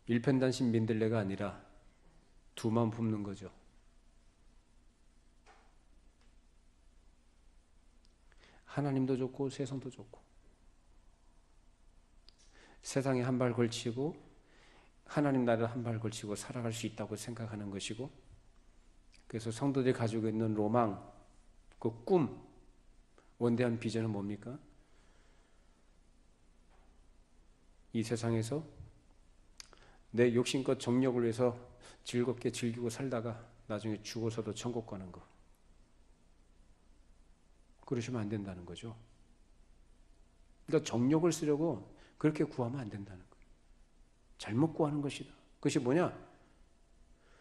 일편단심 민들레가 아니라 두만 품는 거죠. 하나님도 좋고 세상도 좋고, 세상에 한 발 걸치고 하나님 나라를 한 발 걸치고 살아갈 수 있다고 생각하는 것이고, 그래서 성도들이 가지고 있는 로망, 그 꿈, 원대한 비전은 뭡니까? 이 세상에서 내 욕심껏 정력을 위해서 즐겁게 즐기고 살다가 나중에 죽어서도 천국 가는 거. 그러시면 안 된다는 거죠. 그러니까 정력을 쓰려고 그렇게 구하면 안 된다는 거예요. 잘못 구하는 것이다. 그것이 뭐냐?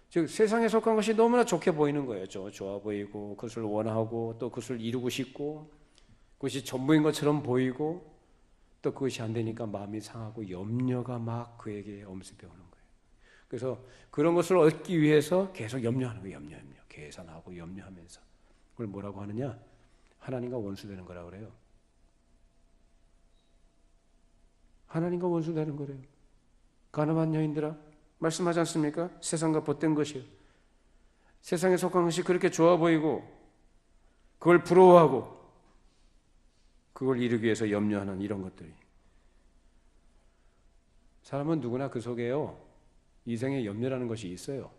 즉 세상에 속한 것이 너무나 좋게 보이는 거예요. 좋아 보이고 그것을 원하고 또 그것을 이루고 싶고 그것이 전부인 것처럼 보이고 또 그것이 안 되니까 마음이 상하고 염려가 막 그에게 엄습해 오는 거예요. 그래서 그런 것을 얻기 위해서 계속 염려하는 거예요. 염려. 계산하고 염려하면서. 그걸 뭐라고 하느냐? 하나님과 원수되는 거라고 그래요. 하나님과 원수되는 거래요. 가늠한 여인들아, 말씀하지 않습니까? 세상과 벗된 것이에요. 세상에 속한 것이 그렇게 좋아 보이고 그걸 부러워하고 그걸 이루기 위해서 염려하는 이런 것들이. 사람은 누구나 그 속에요. 이생에 염려라는 것이 있어요.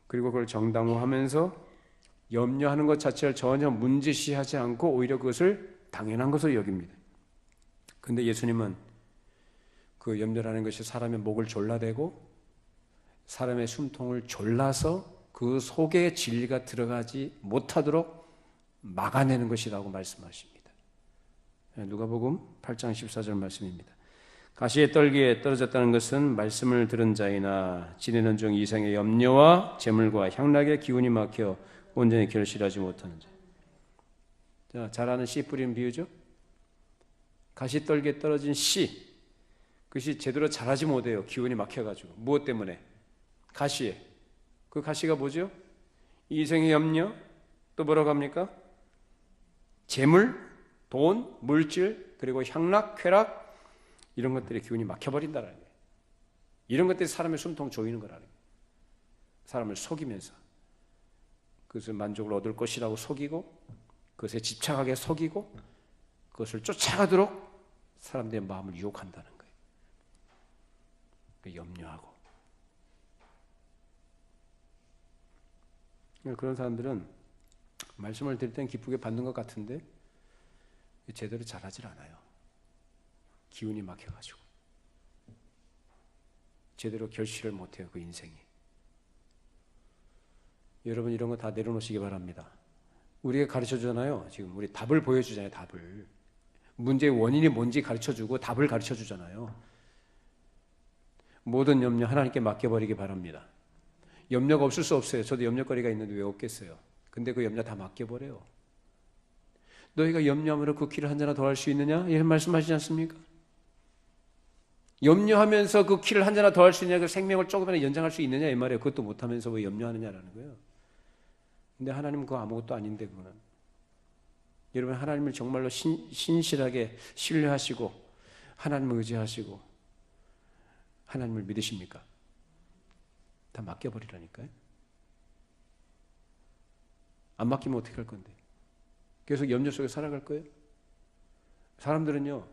그리고 그걸 정당화하면서 염려하는 것 자체를 전혀 문제시하지 않고 오히려 그것을 당연한 것으로 여깁니다. 그런데 예수님은 그 염려라는 것이 사람의 목을 졸라대고 사람의 숨통을 졸라서 그 속에 진리가 들어가지 못하도록 막아내는 것이라고 말씀하십니다. 누가복음 8장 14절 말씀입니다. 가시의 떨기에 떨어졌다는 것은 말씀을 들은 자이나 지내는 중 이생의 염려와 재물과 향락의 기운이 막혀 온전히 결실하지 못하는 자. 자, 잘 아는 씨 뿌리는 비유죠. 가시 떨기에 떨어진 씨, 그것이 제대로 자라지 못해요. 기운이 막혀가지고. 무엇 때문에? 가시에. 그 가시가 뭐죠? 이생의 염려, 또 뭐라고 합니까? 재물, 돈, 물질, 그리고 향락, 쾌락, 이런 것들의 기운이 막혀버린다라는 거예요. 이런 것들이 사람의 숨통 조이는 거라는 거예요. 사람을 속이면서 그것을 만족을 얻을 것이라고 속이고 그것에 집착하게 속이고 그것을 쫓아가도록 사람들의 마음을 유혹한다는 거예요. 염려하고. 그런 사람들은 말씀을 들을 땐 기쁘게 받는 것 같은데 제대로 잘하질 않아요. 기운이 막혀가지고 제대로 결실을 못해요. 그 인생이. 여러분 이런 거 다 내려놓으시기 바랍니다. 우리가 가르쳐주잖아요. 지금 우리 답을 보여주잖아요. 답을. 문제의 원인이 뭔지 가르쳐주고 답을 가르쳐주잖아요. 모든 염려 하나님께 맡겨버리기 바랍니다. 염려가 없을 수 없어요. 저도 염려거리가 있는데 왜 없겠어요. 근데 그 염려 다 맡겨버려요. 너희가 염려함으로 그 키를 한 잔이나 더 할 수 있느냐? 이런 말씀하시지 않습니까? 염려하면서 그 키를 한 잔이나 더 할 수 있느냐? 그 생명을 조금이나 연장할 수 있느냐? 이 말이에요. 그것도 못하면서 왜 염려하느냐라는 거예요. 근데 하나님은 그거 아무것도 아닌데 그거는. 여러분 하나님을 정말로 신실하게 신뢰하시고 하나님을 의지하시고 하나님을 믿으십니까? 다 맡겨버리라니까요. 안 맡기면 어떻게 할 건데? 계속 염려 속에 살아갈 거예요? 사람들은요,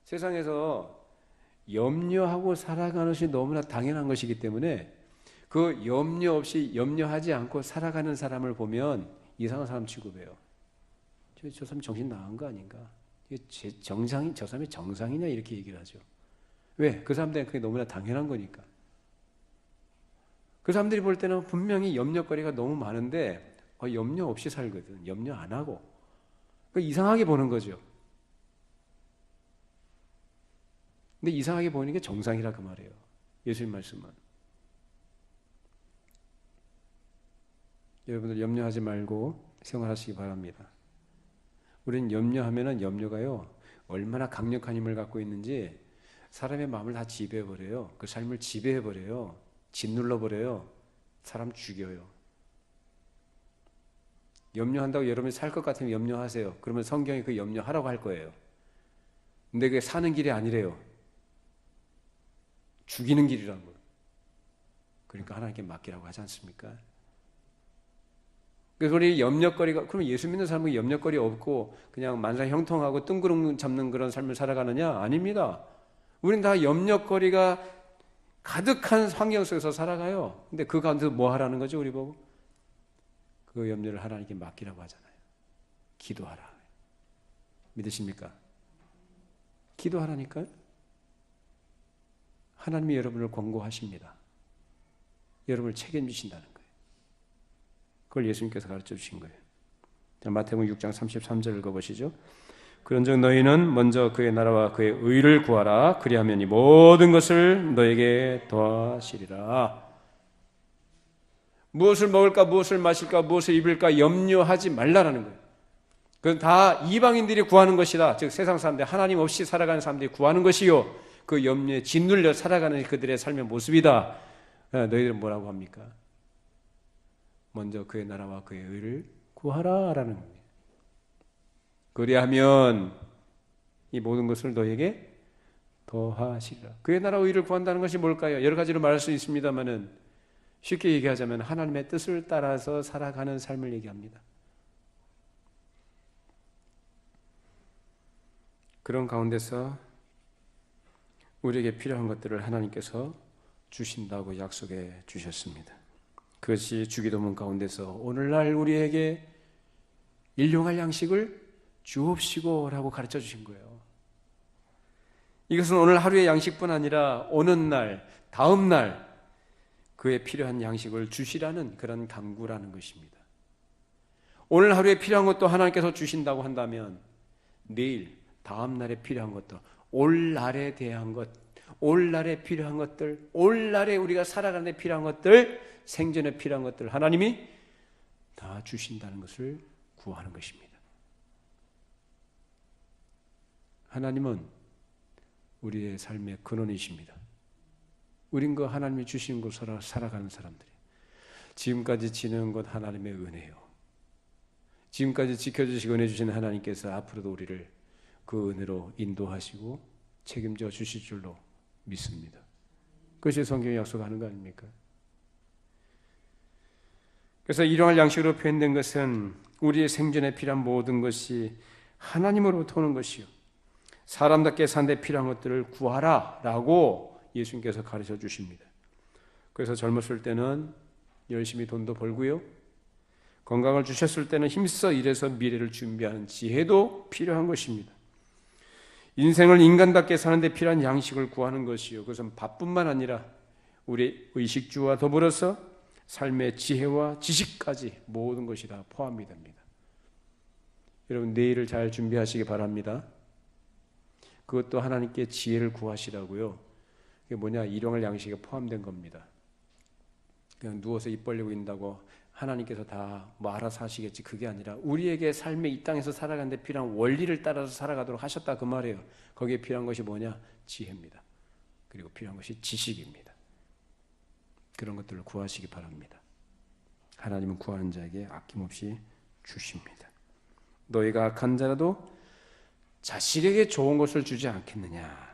세상에서 염려하고 살아가는 것이 너무나 당연한 것이기 때문에 그 염려 없이 염려하지 않고 살아가는 사람을 보면 이상한 사람 취급해요. 저 사람 정신 나간 거 아닌가? 저 사람이 정상이냐? 이렇게 얘기를 하죠. 왜? 그 사람들은 그게 너무나 당연한 거니까. 그 사람들이 볼 때는 분명히 염려거리가 너무 많은데 염려 없이 살거든. 염려 안 하고. 이상하게 보는 거죠. 근데 이상하게 보이는 게 정상이라 그 말이에요. 예수님 말씀은. 여러분들 염려하지 말고 생활하시기 바랍니다. 우리는 염려하면은 염려가요 얼마나 강력한 힘을 갖고 있는지 사람의 마음을 다 지배해버려요. 그 삶을 지배해버려요. 짓눌러버려요. 사람 죽여요. 염려한다고 여러분이 살 것 같으면 염려하세요. 그러면 성경이 그 염려하라고 할 거예요. 근데 그게 사는 길이 아니래요. 죽이는 길이라는 거예요. 그러니까 하나님께 맡기라고 하지 않습니까? 그래서 우리 염려거리가, 그러면 예수 믿는 사람은 염려거리 없고 그냥 만사 형통하고 뜬구름 잡는 그런 삶을 살아가느냐? 아닙니다. 우린 다 염려거리가 가득한 환경 속에서 살아가요. 근데 그 가운데서 뭐 하라는 거죠, 우리 보고? 그 염려를 하나님께 맡기라고 하잖아요. 기도하라. 믿으십니까? 기도하라니까요. 하나님이 여러분을 권고하십니다. 여러분을 책임지신다는 거예요. 그걸 예수님께서 가르쳐 주신 거예요. 자, 마태복음 6장 33절 읽어보시죠. 그런즉 너희는 먼저 그의 나라와 그의 의를 구하라. 그리하면 이 모든 것을 너에게 더하시리라. 무엇을 먹을까, 무엇을 마실까, 무엇을 입을까 염려하지 말라라는 거예요. 그건 다 이방인들이 구하는 것이다. 즉 세상 사람들, 하나님 없이 살아가는 사람들이 구하는 것이요, 그 염려에 짓눌려 살아가는 그들의 삶의 모습이다. 너희들은 뭐라고 합니까? 먼저 그의 나라와 그의 의를 구하라 라는 겁니다. 그리하면 이 모든 것을 너에게 더하시리라. 그의 나라와 의를 구한다는 것이 뭘까요? 여러 가지로 말할 수 있습니다만은 쉽게 얘기하자면 하나님의 뜻을 따라서 살아가는 삶을 얘기합니다. 그런 가운데서 우리에게 필요한 것들을 하나님께서 주신다고 약속해 주셨습니다. 그것이 주기도문 가운데서 오늘날 우리에게 일용할 양식을 주옵시고 라고 가르쳐 주신 거예요. 이것은 오늘 하루의 양식뿐 아니라 오는 날, 다음 날 그에 필요한 양식을 주시라는 그런 간구라는 것입니다. 오늘 하루에 필요한 것도 하나님께서 주신다고 한다면 내일, 다음 날에 필요한 것도, 오늘날에 대한 것, 오늘날에 필요한 것들, 오늘날에 우리가 살아가는 데 필요한 것들, 생전에 필요한 것들 하나님이 다 주신다는 것을 구하는 것입니다. 하나님은 우리의 삶의 근원이십니다. 우린 그 하나님이 주신 곳으로 살아가는 사람들이에요. 지금까지 지내는 것 하나님의 은혜요. 지금까지 지켜주시고 은혜 주신 하나님께서 앞으로도 우리를 그 은혜로 인도하시고 책임져 주실 줄로 믿습니다. 그것이 성경이 약속하는 거 아닙니까? 그래서 일용할 양식으로 표현된 것은 우리의 생존에 필요한 모든 것이 하나님으로부터 오는 것이요, 사람답게 사는 데 필요한 것들을 구하라 라고 예수님께서 가르쳐 주십니다. 그래서 젊었을 때는 열심히 돈도 벌고요, 건강을 주셨을 때는 힘써 일해서 미래를 준비하는 지혜도 필요한 것입니다. 인생을 인간답게 사는 데 필요한 양식을 구하는 것이요, 그것은 밥뿐만 아니라 우리 의식주와 더불어서 삶의 지혜와 지식까지 모든 것이 다 포함이 됩니다. 여러분, 내일을 잘 준비하시기 바랍니다. 그것도 하나님께 지혜를 구하시라고요. 그게 뭐냐? 일용할 양식에 포함된 겁니다. 그냥 누워서 입 벌리고 있다고 하나님께서 다 뭐 알아서 하시겠지, 그게 아니라 우리에게 삶의 이 땅에서 살아가는 데 필요한 원리를 따라서 살아가도록 하셨다, 그 말이에요. 거기에 필요한 것이 뭐냐? 지혜입니다. 그리고 필요한 것이 지식입니다. 그런 것들을 구하시기 바랍니다. 하나님은 구하는 자에게 아낌없이 주십니다. 너희가 악한 자라도 자식에게 좋은 것을 주지 않겠느냐?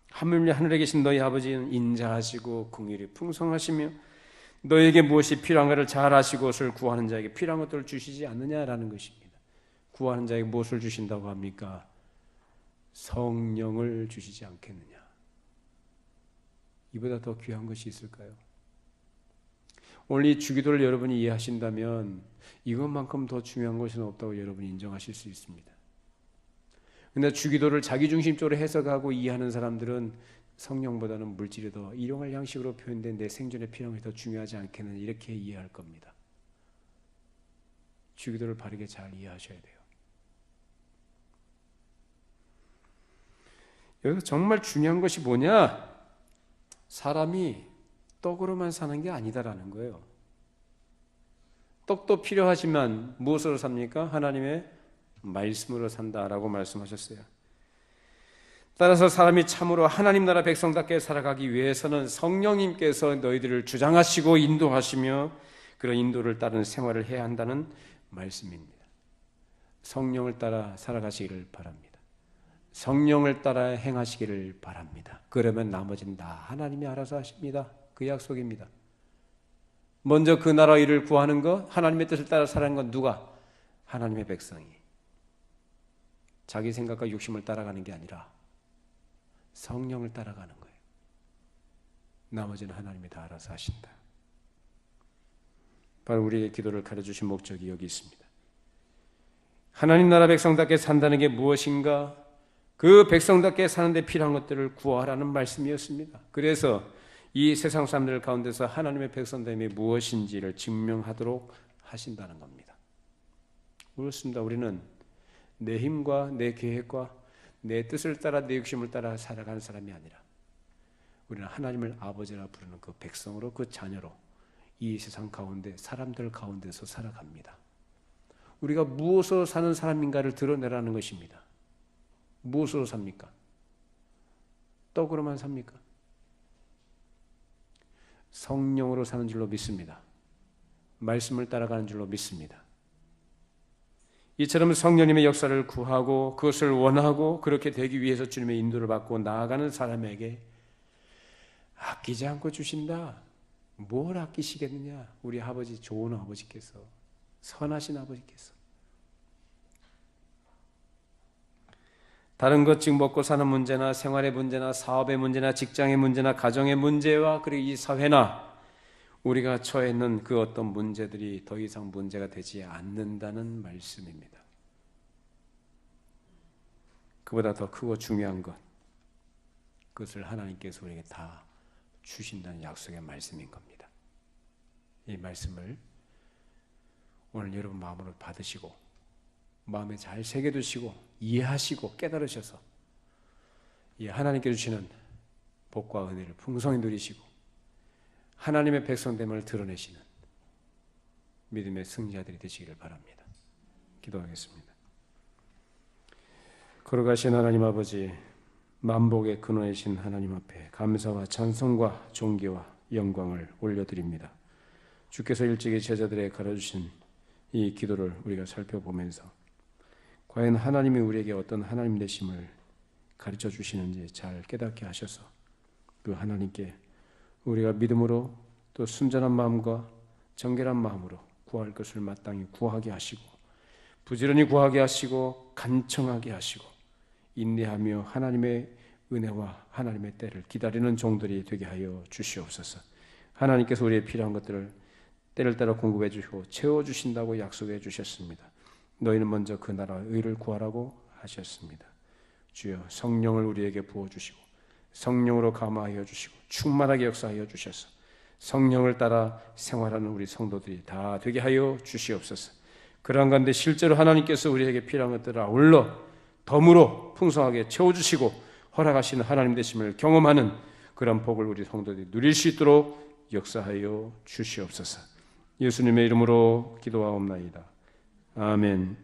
하물며 하늘에 계신 너희 아버지는 인자하시고 긍휼이 풍성하시며 너에게 무엇이 필요한가를 잘 아시고 그것을 구하는 자에게 필요한 것들을 주시지 않느냐라는 것입니다. 구하는 자에게 무엇을 주신다고 합니까? 성령을 주시지 않겠느냐? 이보다 더 귀한 것이 있을까요? 오늘 이 주기도를 여러분이 이해하신다면 이것만큼 더 중요한 것은 없다고 여러분이 인정하실 수 있습니다. 그런데 주기도를 자기중심적으로 해석하고 이해하는 사람들은 성령보다는 물질이 더 일용할 양식으로 표현된 내 생존에 필요한 것이 더 중요하지 않겠느냐, 이렇게 이해할 겁니다. 주기도를 바르게 잘 이해하셔야 돼요. 여기서 정말 중요한 것이 뭐냐? 사람이 떡으로만 사는 게 아니다라는 거예요. 떡도 필요하지만 무엇으로 삽니까? 하나님의 말씀으로 산다라고 말씀하셨어요. 따라서 사람이 참으로 하나님 나라 백성답게 살아가기 위해서는 성령님께서 너희들을 주장하시고 인도하시며 그런 인도를 따르는 생활을 해야 한다는 말씀입니다. 성령을 따라 살아가시기를 바랍니다. 성령을 따라 행하시기를 바랍니다. 그러면 나머지는 다 하나님이 알아서 하십니다. 그 약속입니다. 먼저 그 나라 일을 구하는 것, 하나님의 뜻을 따라 살아가는 건 누가? 하나님의 백성이. 자기 생각과 욕심을 따라가는 게 아니라 성령을 따라가는 거예요. 나머지는 하나님이 다 알아서 하신다. 바로 우리에게 기도를 가르쳐주신 목적이 여기 있습니다. 하나님 나라 백성답게 산다는 게 무엇인가? 그 백성답게 사는데 필요한 것들을 구하라는 말씀이었습니다. 그래서 이 세상 사람들 가운데서 하나님의 백성됨이 무엇인지를 증명하도록 하신다는 겁니다. 그렇습니다. 우리는 내 힘과 내 계획과 내 뜻을 따라 내 욕심을 따라 살아가는 사람이 아니라 우리는 하나님을 아버지라 부르는 그 백성으로, 그 자녀로 이 세상 가운데 사람들 가운데서 살아갑니다. 우리가 무엇으로 사는 사람인가를 드러내라는 것입니다. 무엇으로 삽니까? 떡으로만 삽니까? 성령으로 사는 줄로 믿습니다. 말씀을 따라가는 줄로 믿습니다. 이처럼 성령님의 역사를 구하고 그것을 원하고 그렇게 되기 위해서 주님의 인도를 받고 나아가는 사람에게 아끼지 않고 주신다. 뭘 아끼시겠느냐? 우리 아버지, 좋은 아버지께서, 선하신 아버지께서. 다른 것, 즉 먹고 사는 문제나 생활의 문제나 사업의 문제나 직장의 문제나 가정의 문제와 그리고 이 사회나 우리가 처해 있는 그 어떤 문제들이 더 이상 문제가 되지 않는다는 말씀입니다. 그보다 더 크고 중요한 것, 그것을 하나님께서 우리에게 다 주신다는 약속의 말씀인 겁니다. 이 말씀을 오늘 여러분 마음으로 받으시고 마음에 잘 새겨두시고 이해하시고 깨달으셔서 이 하나님께 주시는 복과 은혜를 풍성히 누리시고 하나님의 백성됨을 드러내시는 믿음의 승자들이 되시기를 바랍니다. 기도하겠습니다. 걸어가신 하나님 아버지, 만복의 근원이신 하나님 앞에 감사와 찬송과 존귀와 영광을 올려드립니다. 주께서 일찍이 제자들에게 가르쳐주신 이 기도를 우리가 살펴보면서 과연 하나님이 우리에게 어떤 하나님 되심을 가르쳐 주시는지 잘 깨닫게 하셔서 그 하나님께 우리가 믿음으로 또 순전한 마음과 정결한 마음으로 구할 것을 마땅히 구하게 하시고 부지런히 구하게 하시고 간청하게 하시고 인내하며 하나님의 은혜와 하나님의 때를 기다리는 종들이 되게 하여 주시옵소서. 하나님께서 우리의 필요한 것들을 때를 따라 공급해 주시고 채워주신다고 약속해 주셨습니다. 너희는 먼저 그 나라의 의를 구하라고 하셨습니다. 주여, 성령을 우리에게 부어주시고 성령으로 감화하여 주시고 충만하게 역사하여 주셔서 성령을 따라 생활하는 우리 성도들이 다 되게 하여 주시옵소서. 그러한 가운데 실제로 하나님께서 우리에게 필요한 것들을 아울러 덤으로 풍성하게 채워주시고 허락하시는 하나님 되심을 경험하는 그런 복을 우리 성도들이 누릴 수 있도록 역사하여 주시옵소서. 예수님의 이름으로 기도하옵나이다. 아멘.